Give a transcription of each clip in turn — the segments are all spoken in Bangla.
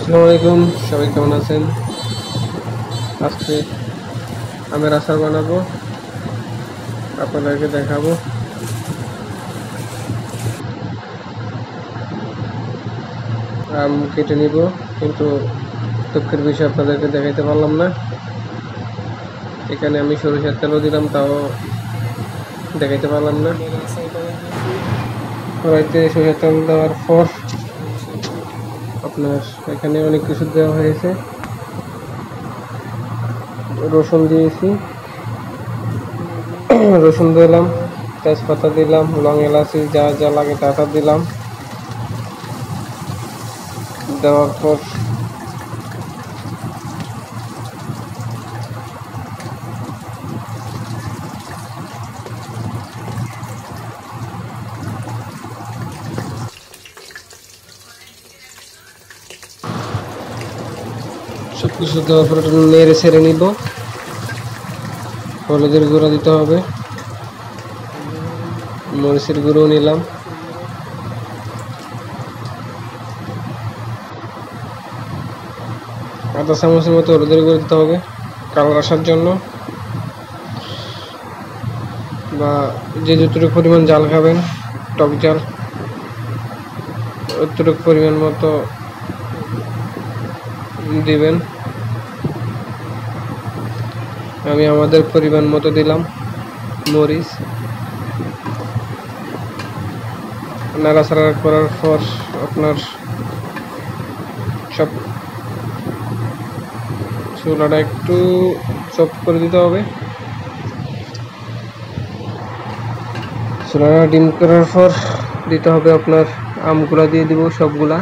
আসসালামু আলাইকুম, সবাই কেমন আছেন? আজকে আমের আচার বানাবো, আপনাদেরকে দেখাবো। আম কেটে নিব, কিন্তু দুঃখের বিষয় আপনাদেরকে দেখাইতে পারলাম না। এখানে আমি সরিষার তেলও দিলাম, তাও দেখাইতে পারলাম না। কড়াইতে সরিষার তেল দেওয়ার পর আপনার এখানে অনেক কিছু দেওয়া হয়েছে। রসুন দিয়েছি, রসুন দিলাম, তেজপাতা দিলাম, লং এলাচি যা যা লাগে তা দিলাম। দেওয়ার পর সব কিছু দেওয়ার পর নেড়ে ছেড়ে নিব। হলুদের গুঁড়া দিতে হবে, মরিচের গুঁড়ো নিলাম, আধা চামচের মতো হলুদের গুঁড়ো দিতে হবে কালার আসার জন্য, বা যে যতটুকু পরিমাণ জাল খাবেন, টক জাল, অতটুকু পরিমাণ মতো দিবেন। আমি আমাদের পরিমাণ মতো দিলাম মরিচ। নাড়াচাড়া করার পর আপনার সব চুলাটা একটু চপ করে দিতে হবে। চুলাটা ডিম করার পর দিতে হবে আপনার আমগুলা দিয়ে দিব সবগুলা।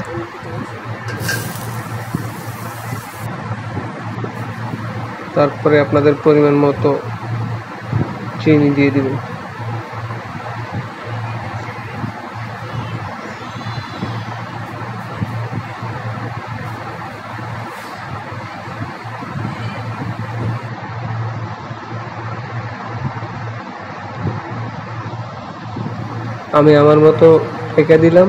তারপরে আপনাদের পরিমাণ মতো চিনি দিয়ে দিবেন। আমি আমার মতো ঢেকে দিলাম।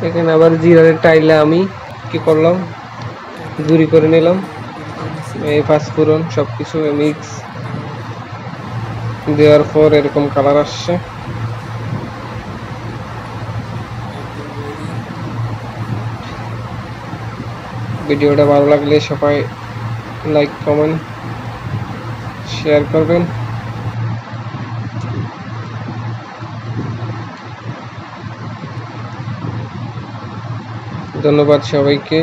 এখানে আবার জিরার টাইলা আমি কি করলাম, গুঁড়ি করে নিলাম। এই পাঁচফোড়ন সবকিছু মিক্স দেওয়ার পর এরকম কালার আসছে। ভিডিওটা ভালো লাগলে সবাই লাইক, কমেন্ট, শেয়ার করবেন। ধন্যবাদ সবাইকে।